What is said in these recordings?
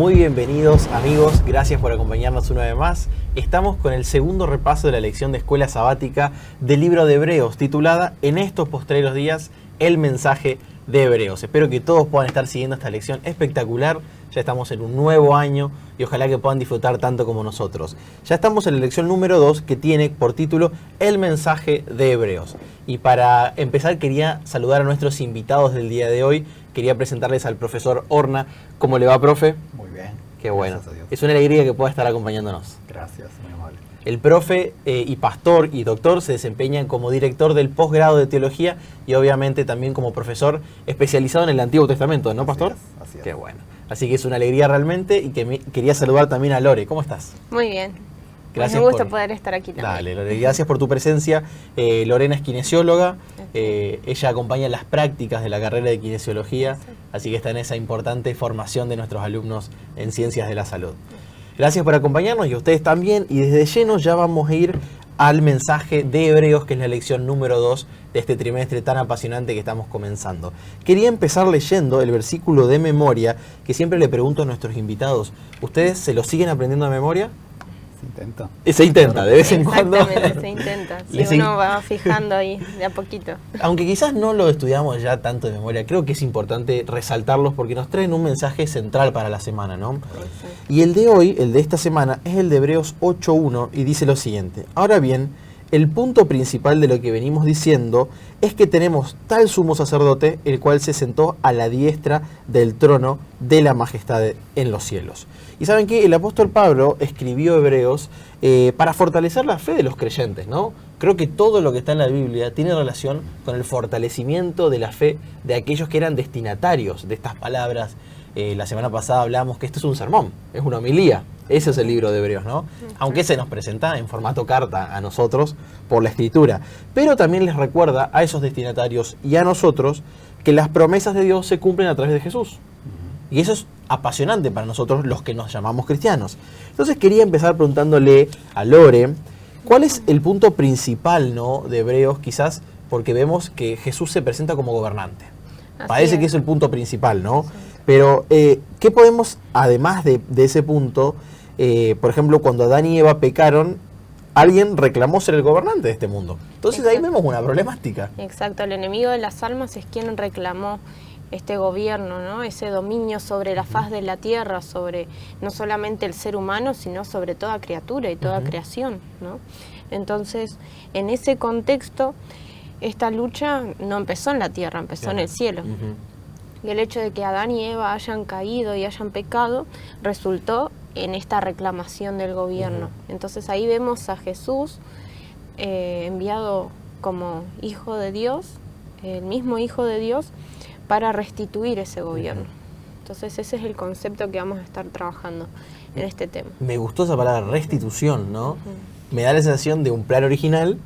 Muy bienvenidos amigos, gracias por acompañarnos una vez más. Estamos con el segundo repaso de la lección de escuela sabática del libro de Hebreos, titulada En estos postreros días, el mensaje de Hebreos. Espero que todos puedan estar siguiendo esta lección espectacular. Ya estamos en un nuevo año y ojalá que puedan disfrutar tanto como nosotros. Ya estamos en la lección número 2 que tiene por título El mensaje de Hebreos. Y para empezar quería saludar a nuestros invitados del día de hoy. Quería presentarles al profesor Orna. ¿Cómo le va, profe? Muy bien. Qué bueno. Es una alegría que pueda estar acompañándonos. Gracias, muy amable. El profe y pastor y doctor se desempeñan como director del posgrado de teología y obviamente también como profesor especializado en el Antiguo Testamento, ¿no, pastor? Así es. Qué bueno. Así que es una alegría realmente y que quería saludar también a Lore. ¿Cómo estás? Muy bien. Gracias. Me gusta poder estar aquí también. Dale, Lore, gracias por tu presencia. Lorena es kinesióloga. Ella acompaña las prácticas de la carrera de kinesiología, así que está en esa importante formación de nuestros alumnos en ciencias de la salud. Gracias por acompañarnos y a ustedes también. Y desde lleno ya vamos a ir al mensaje de Hebreos, que es la lección número 2 de este trimestre tan apasionante que estamos comenzando. Quería empezar leyendo el versículo de memoria que siempre le pregunto a nuestros invitados. ¿Ustedes se lo siguen aprendiendo de memoria? Se intenta. Se intenta, de vez en cuando. Exactamente, se intenta. Si uno va fijando ahí de a poquito. Aunque quizás no lo estudiamos ya tanto de memoria, creo que es importante resaltarlos porque nos traen un mensaje central para la semana, ¿no? Y el de hoy, el de esta semana, es el de Hebreos 8.1 y dice lo siguiente. Ahora bien, el punto principal de lo que venimos diciendo es que tenemos tal sumo sacerdote, el cual se sentó a la diestra del trono de la majestad en los cielos. Y saben que el apóstol Pablo escribió Hebreos para fortalecer la fe de los creyentes, ¿no? Creo que todo lo que está en la Biblia tiene relación con el fortalecimiento de la fe de aquellos que eran destinatarios de estas palabras. La semana pasada hablamos que esto es un sermón, es una homilía. Ese es el libro de Hebreos, ¿no? Aunque se nos presenta en formato carta a nosotros por la Escritura. Pero también les recuerda a esos destinatarios y a nosotros que las promesas de Dios se cumplen a través de Jesús. Y eso es apasionante para nosotros los que nos llamamos cristianos. Entonces quería empezar preguntándole a Lore, ¿cuál es el punto principal, ¿no?, de Hebreos? Quizás porque vemos que Jesús se presenta como gobernante. Parece que es el punto principal, ¿no? Sí. Pero, ¿qué podemos, además de ese punto, por ejemplo, cuando Adán y Eva pecaron, alguien reclamó ser el gobernante de este mundo? Entonces ahí vemos una problemática. Exacto, el enemigo de las almas es quien reclamó este gobierno, ¿no? Ese dominio sobre la faz de la tierra, sobre no solamente el ser humano, sino sobre toda criatura y toda creación, ¿no? Entonces, en ese contexto, esta lucha no empezó en la tierra, empezó en el cielo. Y el hecho de que Adán y Eva hayan caído y hayan pecado resultó en esta reclamación del gobierno. Entonces ahí vemos a Jesús enviado como Hijo de Dios, el mismo Hijo de Dios, para restituir ese gobierno. Entonces ese es el concepto que vamos a estar trabajando en este tema. Me gustó esa palabra, restitución, ¿no? Me da la sensación de un plan original,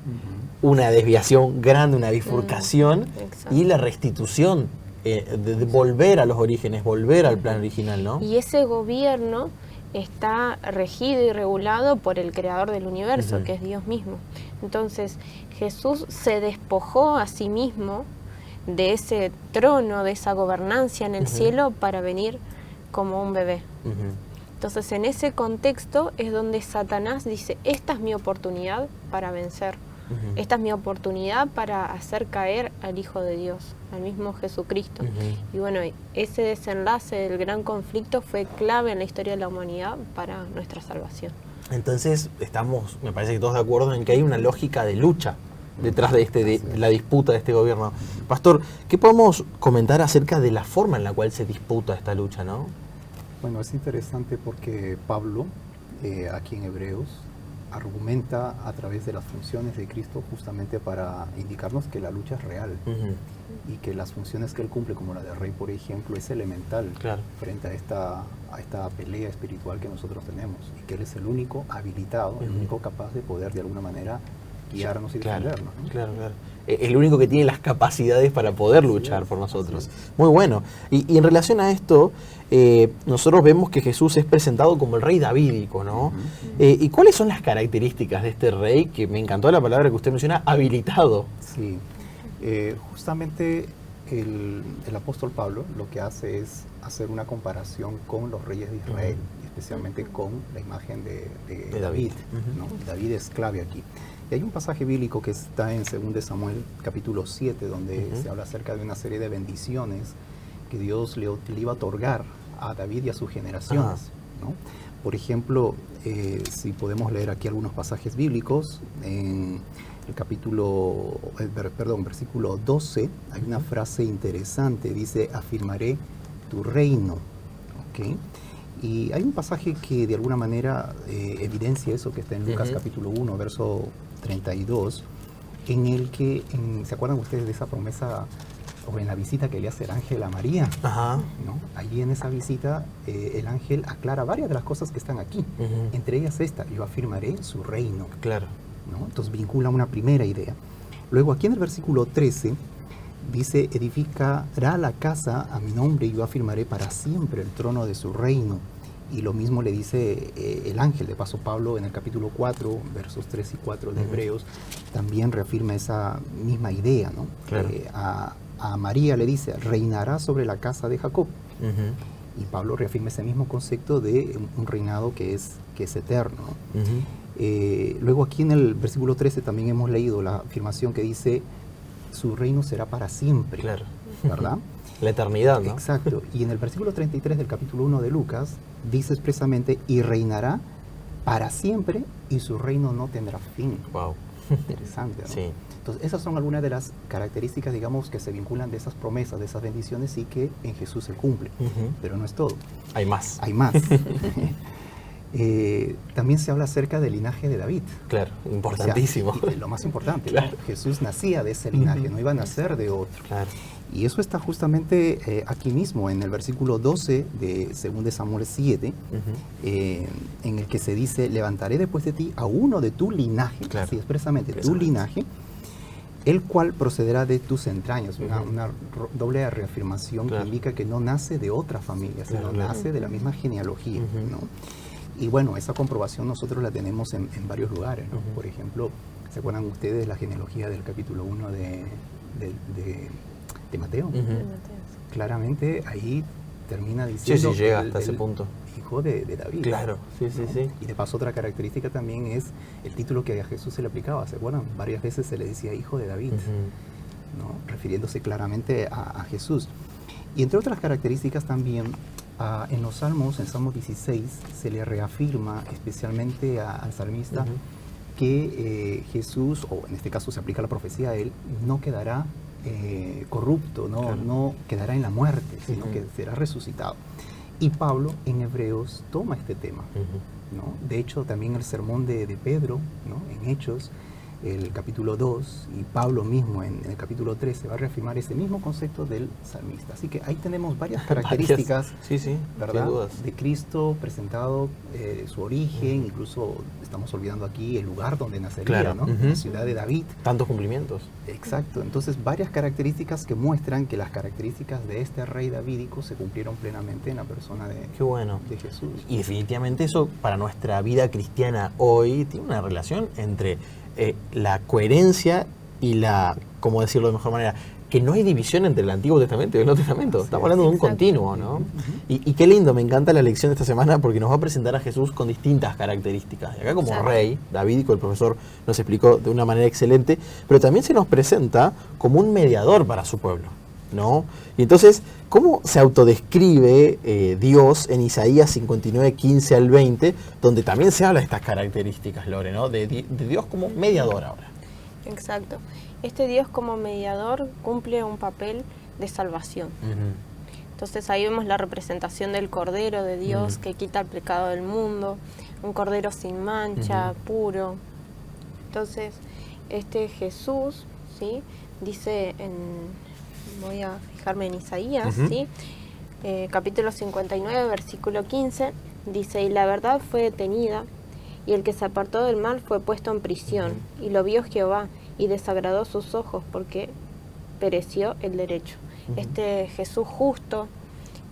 una desviación grande, una bifurcación y la restitución. De volver a los orígenes, volver al plan original, ¿no? Y ese gobierno está regido y regulado por el creador del universo, que es Dios mismo. Entonces, Jesús se despojó a sí mismo de ese trono, de esa gobernancia en el cielo para venir como un bebé. Entonces, en ese contexto es donde Satanás dice, esta es mi oportunidad para vencer. Esta es mi oportunidad para hacer caer al Hijo de Dios, al mismo Jesucristo. Y bueno, ese desenlace del gran conflicto fue clave en la historia de la humanidad para nuestra salvación. Entonces estamos, me parece que todos de acuerdo en que hay una lógica de lucha detrás de la disputa de este gobierno. Pastor, ¿qué podemos comentar acerca de la forma en la cual se disputa esta lucha, no? Bueno, es interesante porque Pablo, aquí en Hebreos, argumenta a través de las funciones de Cristo justamente para indicarnos que la lucha es real y que las funciones que Él cumple, como la de rey, por ejemplo, es elemental frente a esta pelea espiritual que nosotros tenemos y que Él es el único habilitado, el único capaz de poder de alguna manera guiarnos y defendernos, ¿no? Claro. El único que tiene las capacidades para poder luchar por nosotros. Muy bueno. Y en relación a esto, nosotros vemos que Jesús es presentado como el rey davídico, ¿no? ¿Y cuáles son las características de este rey, que me encantó la palabra que usted menciona, habilitado? Sí, justamente el apóstol Pablo lo que hace es hacer una comparación con los reyes de Israel, especialmente con la imagen de David. ¿No? David es clave aquí. Y hay un pasaje bíblico que está en 2 Samuel capítulo 7, donde se habla acerca de una serie de bendiciones que Dios le iba a otorgar a David y a sus generaciones. ¿No? Por ejemplo, si podemos leer aquí algunos pasajes bíblicos, en el versículo 12, hay una frase interesante, dice, afirmaré tu reino. ¿Okay? Y hay un pasaje que de alguna manera evidencia eso, que está en Lucas capítulo 1, verso 32, en el que, ¿se acuerdan ustedes de esa promesa o en la visita que le hace el ángel a María? ¿No? Allí en esa visita el ángel aclara varias de las cosas que están aquí, entre ellas esta, yo afirmaré su reino. Claro. ¿No? Entonces vincula una primera idea. Luego aquí en el versículo 13 dice, edificará la casa a mi nombre y yo afirmaré para siempre el trono de su reino. Y lo mismo le dice el ángel. De paso, Pablo en el capítulo 4, versos 3 y 4 de Hebreos, también reafirma esa misma idea, ¿no? Claro. A María le dice, reinará sobre la casa de Jacob. Y Pablo reafirma ese mismo concepto de un reinado que es eterno, ¿no? Luego aquí en el versículo 13 también hemos leído la afirmación que dice, su reino será para siempre. Claro. ¿Verdad? La eternidad, ¿no? Exacto. Y en el versículo 33 del capítulo 1 de Lucas, dice expresamente, y reinará para siempre y su reino no tendrá fin. Wow. Interesante, ¿no? Sí. Entonces, esas son algunas de las características, digamos, que se vinculan de esas promesas, de esas bendiciones y que en Jesús se cumple. Pero no es todo. Hay más. Hay más. También se habla acerca del linaje de David. Claro, importantísimo. O sea, lo más importante, Claro. ¿no? Jesús nacía de ese linaje, no iba a nacer de otro. Claro. Y eso está justamente aquí mismo, en el versículo 12 de 2 Samuel 7, en el que se dice, levantaré después de ti a uno de tu linaje, Claro. así expresamente, tu linaje, el cual procederá de tus entrañas. Una doble reafirmación que indica que no nace de otra familia, sino nace de la misma genealogía, ¿no? Y bueno, esa comprobación nosotros la tenemos en varios lugares, ¿no? Por ejemplo, ¿se acuerdan ustedes de la genealogía del capítulo 1 de Mateo? Claramente ahí termina diciendo... Sí, llega hasta ese punto. Hijo de David. Claro, sí. Y de paso otra característica también es el título que a Jesús se le aplicaba, ¿se acuerdan? Varias veces se le decía hijo de David, ¿no? Refiriéndose claramente a Jesús. Y entre otras características también, en los Salmos, en Salmo 16, se le reafirma especialmente al salmista que Jesús, o en este caso se aplica la profecía a él, no quedará corrupto, no quedará en la muerte, sino que será resucitado. Y Pablo en Hebreos toma este tema, ¿no? De hecho, también el sermón de Pedro, ¿no? En Hechos, el capítulo 2, y Pablo mismo en el capítulo 13 va a reafirmar ese mismo concepto del salmista. Así que ahí tenemos varias características, ¿verdad? De Cristo presentado, su origen, incluso estamos olvidando aquí el lugar donde nacería, ¿no? La ciudad de David. Tantos cumplimientos. Exacto. Entonces, varias características que muestran que las características de este rey davídico se cumplieron plenamente en la persona de Jesús. Y definitivamente eso para nuestra vida cristiana hoy tiene una relación entre la coherencia y la, ¿cómo decirlo de mejor manera? Que no hay división entre el Antiguo Testamento y el Nuevo Testamento. Estamos hablando de un continuo, ¿no? Y qué lindo, me encanta la lección de esta semana porque nos va a presentar a Jesús con distintas características. Y acá como rey, davídico, el profesor nos explicó de una manera excelente, pero también se nos presenta como un mediador para su pueblo, ¿no? Y entonces, ¿cómo se autodescribe Dios en Isaías 59, 15 al 20, donde también se habla de estas características, Lore, ¿no? De Dios como mediador ahora. Exacto. Este Dios como mediador cumple un papel de salvación. Entonces ahí vemos la representación del Cordero de Dios que quita el pecado del mundo, un Cordero sin mancha, puro. Entonces, este Jesús, ¿sí? Dice voy a fijarme en Isaías, ¿sí? Capítulo 59, versículo 15, dice, y la verdad fue detenida, y el que se apartó del mal fue puesto en prisión, y lo vio Jehová, y desagradó sus ojos, porque pereció el derecho. Este Jesús justo,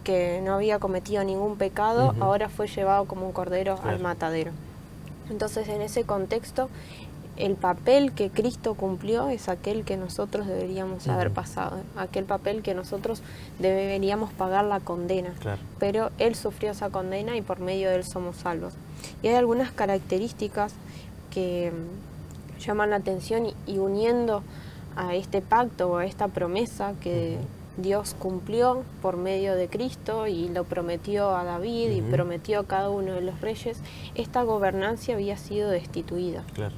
que no había cometido ningún pecado, ahora fue llevado como un cordero al matadero. Entonces, en ese contexto, el papel que Cristo cumplió es aquel que nosotros deberíamos haber pasado, aquel papel que nosotros deberíamos pagar la condena. Claro. Pero Él sufrió esa condena y por medio de Él somos salvos. Y hay algunas características que llaman la atención y uniendo a este pacto o a esta promesa que Dios cumplió por medio de Cristo y lo prometió a David y prometió a cada uno de los reyes, esta gobernancia había sido destituida. Claro.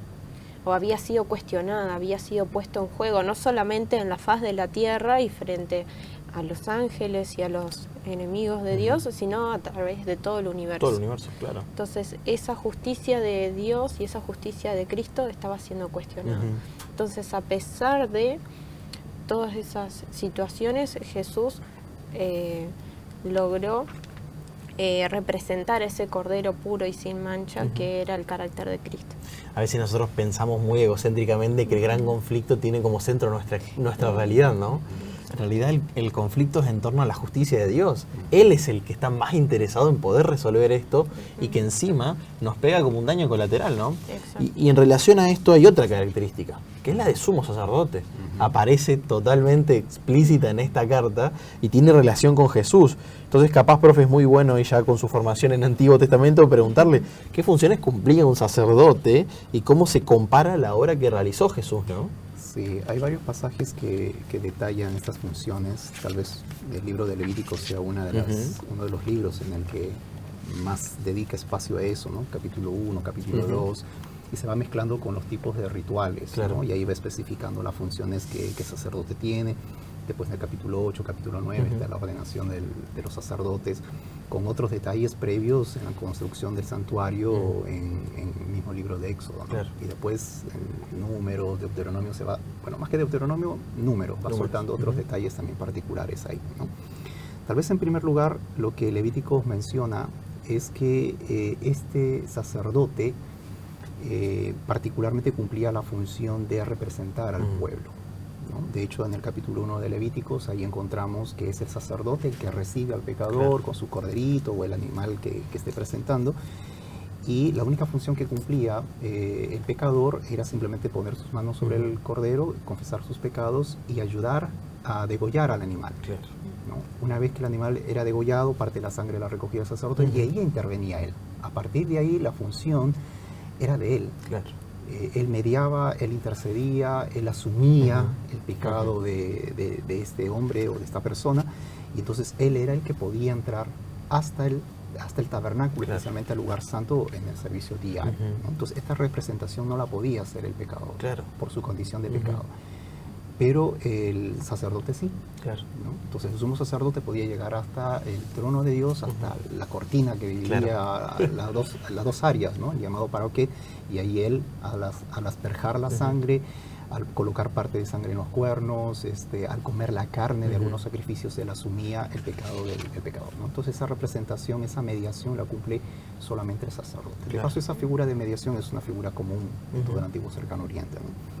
O había sido cuestionada, había sido puesto en juego, no solamente en la faz de la tierra y frente a los ángeles y a los enemigos de Dios, sino a través de todo el universo. Todo el universo, claro. Entonces, esa justicia de Dios y esa justicia de Cristo estaba siendo cuestionada. Entonces, a pesar de todas esas situaciones, Jesús logró representar ese cordero puro y sin mancha que era el carácter de Cristo. A veces nosotros pensamos muy egocéntricamente que el gran conflicto tiene como centro nuestra realidad, ¿no? En realidad el conflicto es en torno a la justicia de Dios. Él es el que está más interesado en poder resolver esto y que encima nos pega como un daño colateral, ¿no? Y en relación a esto hay otra característica, que es la de sumo sacerdote. Aparece totalmente explícita en esta carta y tiene relación con Jesús. Entonces capaz, profe, es muy bueno, y ya con su formación en Antiguo Testamento, preguntarle qué funciones cumplía un sacerdote y cómo se compara la obra que realizó Jesús, ¿no? Sí, hay varios pasajes que detallan estas funciones. Tal vez el libro de Levítico sea uno de los libros en el que más dedica espacio a eso, ¿no? Capítulo 1, capítulo 2, y se va mezclando con los tipos de rituales, claro, ¿no? Y ahí va especificando las funciones que el sacerdote tiene. Después en el capítulo 8, capítulo 9, está la ordenación de los sacerdotes, con otros detalles previos en la construcción del santuario en el mismo libro de Éxodo, ¿no? Claro. Y después en Números, Deuteronomio se va, bueno, más que Deuteronomio, Números, va soltando otros detalles también particulares ahí, ¿no? Tal vez en primer lugar lo que Levítico menciona es que este sacerdote particularmente cumplía la función de representar al pueblo, ¿no? De hecho, en el capítulo 1 de Levíticos, ahí encontramos que es el sacerdote el que recibe al pecador con su corderito o el animal que esté presentando, y la única función que cumplía el pecador era simplemente poner sus manos sobre el cordero, confesar sus pecados y ayudar a degollar al animal, ¿no? Una vez que el animal era degollado, parte de la sangre la recogía el sacerdote y ahí intervenía él. A partir de ahí la función era de él. Claro. Él mediaba, él intercedía, él asumía el pecado de este hombre o de esta persona, y entonces él era el que podía entrar hasta el tabernáculo, especialmente al lugar santo en el servicio diario, ¿no? Entonces esta representación no la podía hacer el pecador, por su condición de pecado, pero el sacerdote sí, ¿no? Entonces el sumo sacerdote podía llegar hasta el trono de Dios, hasta la cortina que dividía las dos áreas, ¿no? El llamado paroquet, y ahí él, al asperjar la sangre, al colocar parte de sangre en los cuernos, al comer la carne de algunos sacrificios, él asumía el pecado del pecador, ¿no? Entonces esa representación, esa mediación la cumple solamente el sacerdote. De paso, esa figura de mediación es una figura común en todo el antiguo Cercano Oriente, ¿no?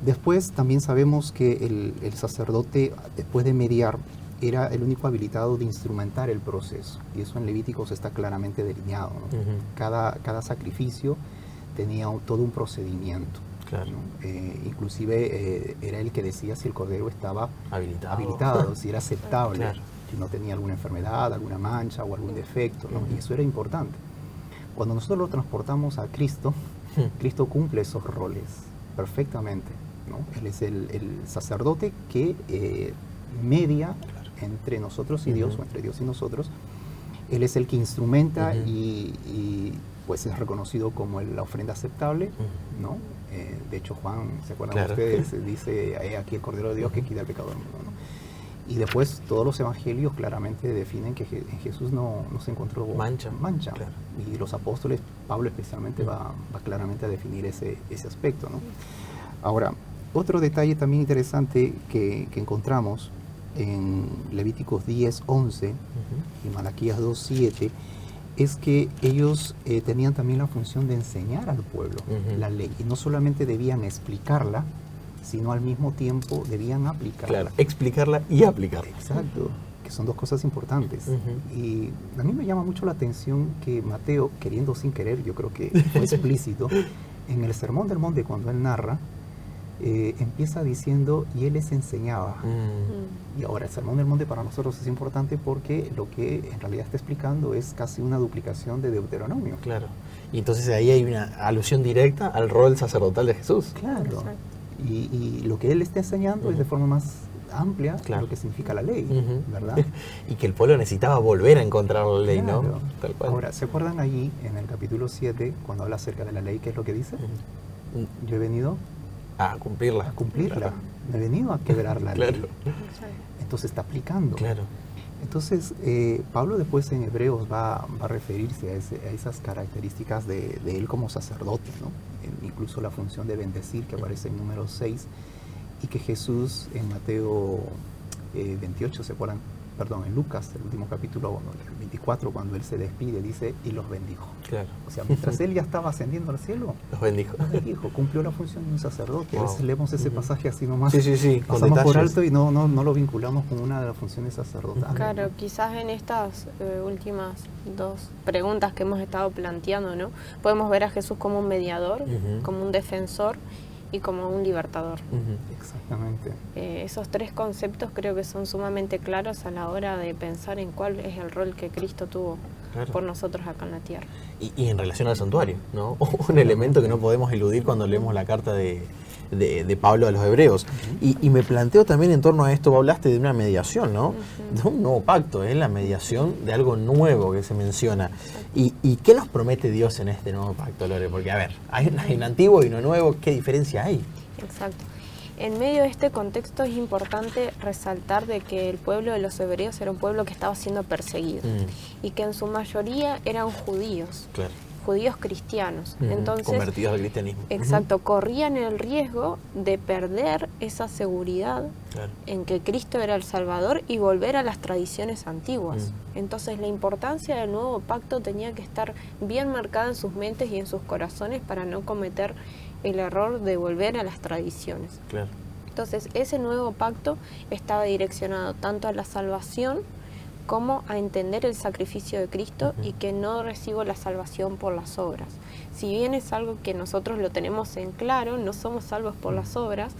Después también sabemos que el sacerdote, después de mediar, era el único habilitado de instrumentar el proceso, y eso en Levíticos está claramente delineado, ¿no? Cada sacrificio tenía todo un procedimiento, ¿no? Inclusive era el que decía si el cordero estaba habilitado, si era aceptable, si no tenía alguna enfermedad, alguna mancha o algún defecto, ¿no? Y eso era importante. Cuando nosotros lo transportamos a Cristo, Cristo cumple esos roles perfectamente, ¿no? Él es el sacerdote que media entre nosotros y Dios, o entre Dios y nosotros. Él es el que instrumenta y pues es reconocido como la ofrenda aceptable, ¿no? De hecho, Juan, ¿se acuerdan ustedes? Dice, aquí el Cordero de Dios que quita el pecado del mundo, ¿no? Y después todos los evangelios claramente definen que en Jesús no se encontró mancha. Y los apóstoles, Pablo especialmente, va claramente a definir ese aspecto, ¿no? Ahora, otro detalle también interesante que encontramos en Levíticos 10:11 y Malaquías 2:7 es que ellos tenían también la función de enseñar al pueblo la ley, y no solamente debían explicarla, sino al mismo tiempo debían aplicarla. Claro, explicarla y aplicarla. Exacto, que son dos cosas importantes. Y a mí me llama mucho la atención que Mateo, queriendo sin querer, yo creo que fue explícito, en el Sermón del Monte, cuando él narra, empieza diciendo, y él les enseñaba. Y ahora, el Sermón del Monte para nosotros es importante porque lo que en realidad está explicando es casi una duplicación de Deuteronomio. Claro. Y entonces ahí hay una alusión directa al rol sacerdotal de Jesús. Claro. Y lo que él está enseñando es de forma más amplia lo que significa la ley, ¿verdad? Y que el pueblo necesitaba volver a encontrar la ley, claro. ¿no? Tal cual. Ahora, ¿se acuerdan allí en el capítulo 7, cuando habla acerca de la ley, qué es lo que dice? Yo he venido a cumplirla. A cumplirla. Claro. No he venido a quebrar la ley. Entonces está aplicando. Claro. Entonces, Pablo después en Hebreos va a referirse a esas características de él como sacerdote, ¿no? Incluso la función de bendecir que aparece en número 6, y que Jesús en Mateo 28, ¿se acuerdan? Perdón, en Lucas, el último capítulo, el 24, cuando él se despide, dice, y los bendijo. Claro. O sea, mientras él ya estaba ascendiendo al cielo, los bendijo. Los bendijo, cumplió la función de un sacerdote. Wow. A veces leemos ese pasaje así nomás, sí, pasamos por alto y no lo vinculamos con una de las funciones sacerdotales. Claro, quizás en estas últimas dos preguntas que hemos estado planteando, ¿no? Podemos ver a Jesús como un mediador, como un defensor y como un libertador. Exactamente. Esos tres conceptos creo que son sumamente claros a la hora de pensar en cuál es el rol que Cristo tuvo por nosotros acá en la tierra. Y en relación al santuario, ¿no? Un elemento que no podemos eludir cuando leemos la carta de Pablo a los Hebreos. Y me planteo también en torno a esto, hablaste de una mediación, ¿no? De un nuevo pacto, la mediación de algo nuevo que se menciona. ¿Y qué nos promete Dios en este nuevo pacto, Lore? Porque, a ver, hay un antiguo y uno nuevo, ¿qué diferencia hay? Exacto. En medio de este contexto es importante resaltar de que el pueblo de los hebreos era un pueblo que estaba siendo perseguido y que en su mayoría eran judíos. Claro. Judíos cristianos. Entonces, convertidos al cristianismo. Exacto, corrían el riesgo de perder esa seguridad en que Cristo era el Salvador y volver a las tradiciones antiguas. Entonces la importancia del nuevo pacto tenía que estar bien marcada en sus mentes y en sus corazones para no cometer el error de volver a las tradiciones. Claro. Entonces ese nuevo pacto estaba direccionado tanto a la salvación como a entender el sacrificio de Cristo y que no recibo la salvación por las obras. Si bien es algo que nosotros lo tenemos en claro, no somos salvos por las obras,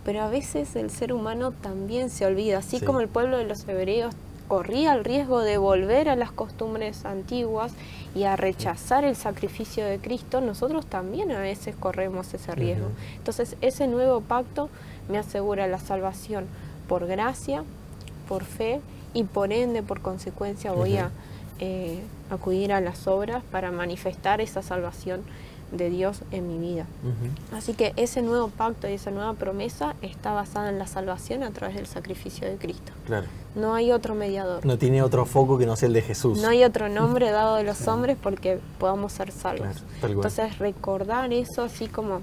pero a veces el ser humano también se olvida, así como el pueblo de los hebreos corría el riesgo de volver a las costumbres antiguas y a rechazar el sacrificio de Cristo, nosotros también a veces corremos ese riesgo. Entonces ese nuevo pacto me asegura la salvación por gracia, por fe, y por ende, por consecuencia, voy a acudir a las obras para manifestar esa salvación de Dios en mi vida. Así que ese nuevo pacto y esa nueva promesa está basada en la salvación a través del sacrificio de Cristo. Claro. No hay otro mediador. No tiene otro foco que no sea el de Jesús. No hay otro nombre dado de los hombres porque podamos ser salvos. Claro, entonces recordar eso, así como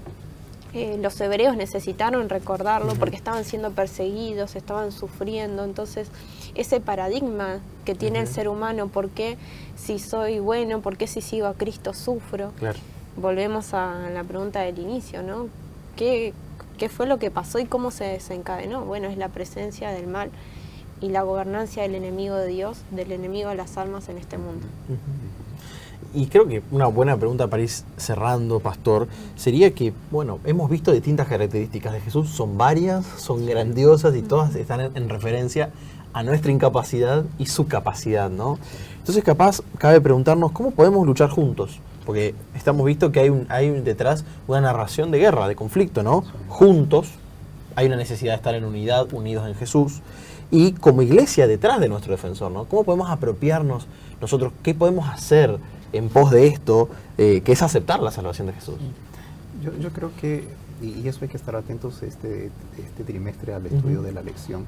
los hebreos necesitaron recordarlo porque estaban siendo perseguidos, estaban sufriendo. Entonces ese paradigma que tiene el ser humano, ¿por qué si soy bueno, por qué si sigo a Cristo sufro? Claro. Volvemos a la pregunta del inicio, ¿no? ¿Qué fue lo que pasó y cómo se desencadenó? Bueno, es la presencia del mal y la gobernancia del enemigo de Dios, del enemigo de las almas en este mundo. Y creo que una buena pregunta para ir cerrando, Pastor, sería que, bueno, hemos visto distintas características de Jesús, son varias, son grandiosas y todas están en referencia a nuestra incapacidad y su capacidad, ¿no? Entonces, capaz, cabe preguntarnos cómo podemos luchar juntos, porque estamos visto que hay detrás una narración de guerra, de conflicto, ¿no? Juntos, hay una necesidad de estar en unidad, unidos en Jesús, y como iglesia detrás de nuestro defensor, ¿no? ¿Cómo podemos apropiarnos nosotros? ¿Qué podemos hacer en pos de esto, que es aceptar la salvación de Jesús? Yo creo que, y eso hay que estar atentos este trimestre al estudio de la lección,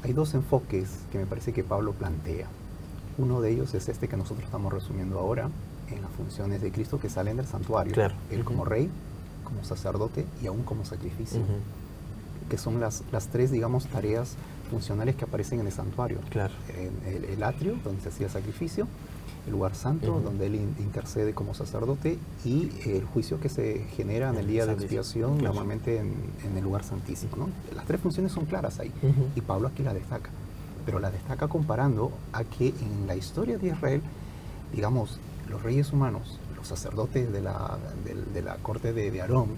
hay dos enfoques que me parece que Pablo plantea. Uno de ellos es este que nosotros estamos resumiendo ahora, en las funciones de Cristo que salen del santuario. Claro. Él como rey, como sacerdote y aún como sacrificio, que son las tres, digamos, tareas funcionales que aparecen en el santuario. Claro. El atrio, donde se hacía sacrificio, el lugar santo, donde él intercede como sacerdote, y el juicio que se genera en el día de expiación, normalmente en el lugar santísimo, ¿no? Las tres funciones son claras ahí, y Pablo aquí la destaca, pero la destaca comparando a que en la historia de Israel, digamos, los reyes humanos, los sacerdotes de la corte de Aarón,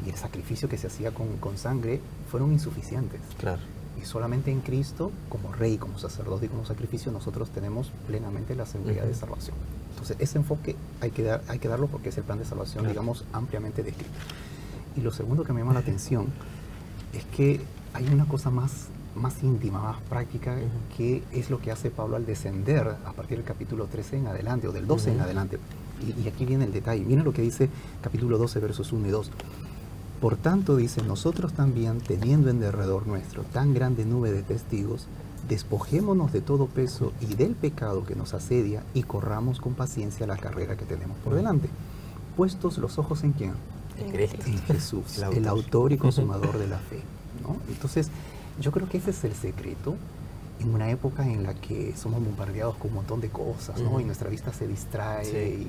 y el sacrificio que se hacía con sangre fueron insuficientes. Claro. Y solamente en Cristo, como rey, como sacerdote y como sacrificio, nosotros tenemos plenamente la seguridad de salvación. Entonces, ese enfoque hay que darlo porque es el plan de salvación, digamos, ampliamente descrito. Y lo segundo que me llama la atención es que hay una cosa más íntima, más práctica, que es lo que hace Pablo al descender a partir del capítulo 13 en adelante, o del 12 en adelante. Y aquí viene el detalle. Miren lo que dice capítulo 12, versos 1 y 2. Por tanto, dice, nosotros también, teniendo en derredor nuestro tan grande nube de testigos, despojémonos de todo peso y del pecado que nos asedia y corramos con paciencia la carrera que tenemos por delante. Puestos los ojos ¿en quién? En Cristo. En Jesús, el autor y consumador de la fe, ¿no? Entonces, yo creo que ese es el secreto en una época en la que somos bombardeados con un montón de cosas, ¿no? Y nuestra vista se distrae y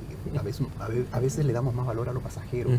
a veces le damos más valor a lo pasajero.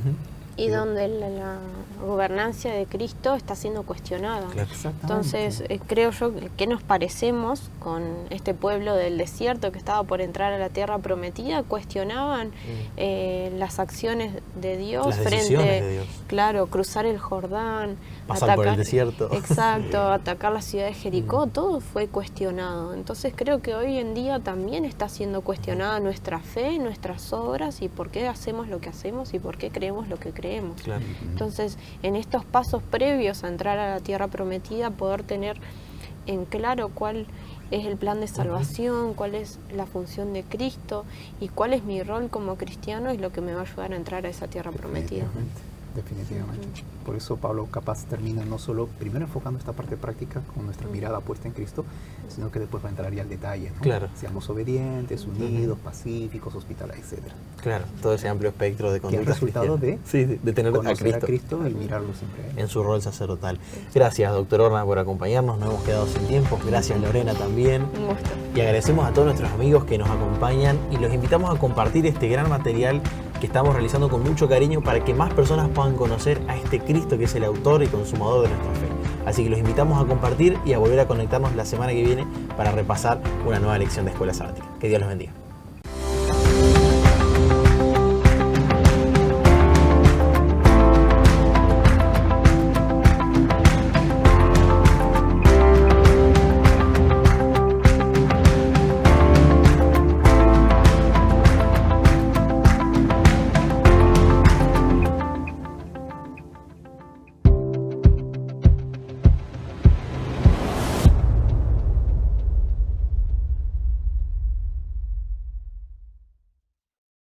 Y donde la gobernancia de Cristo está siendo cuestionada. Claro. Entonces, creo yo que nos parecemos con este pueblo del desierto que estaba por entrar a la tierra prometida. Cuestionaban las acciones de Dios, las decisiones de Dios. Claro, cruzar el Jordán, pasar por el desierto. Exacto, atacar la ciudad de Jericó, todo fue cuestionado. Entonces creo que hoy en día también está siendo cuestionada nuestra fe, nuestras obras y por qué hacemos lo que hacemos y por qué creemos lo que creemos. Claro. Entonces, en estos pasos previos a entrar a la tierra prometida, poder tener en claro cuál es el plan de salvación, cuál es la función de Cristo y cuál es mi rol como cristiano es lo que me va a ayudar a entrar a esa tierra prometida. Definitivamente. Por eso Pablo capaz termina no solo primero enfocando esta parte práctica con nuestra mirada puesta en Cristo, sino que después va a entrar ya al detalle, ¿no? Claro. Seamos obedientes, unidos, pacíficos, hospitalarios, etc. Claro, todo ese amplio espectro de conducta. Que es resultado de tener conocer a Cristo y mirarlo siempre a Él. En su rol sacerdotal. Gracias, doctor Orna, por acompañarnos. Nos hemos quedado sin tiempo. Gracias, Lorena, también. Un gusto. Y agradecemos a todos nuestros amigos que nos acompañan y los invitamos a compartir este gran material que estamos realizando con mucho cariño para que más personas puedan conocer a este Cristo que es el autor y consumador de nuestra fe. Así que los invitamos a compartir y a volver a conectarnos la semana que viene para repasar una nueva lección de Escuela Sabática. Que Dios los bendiga.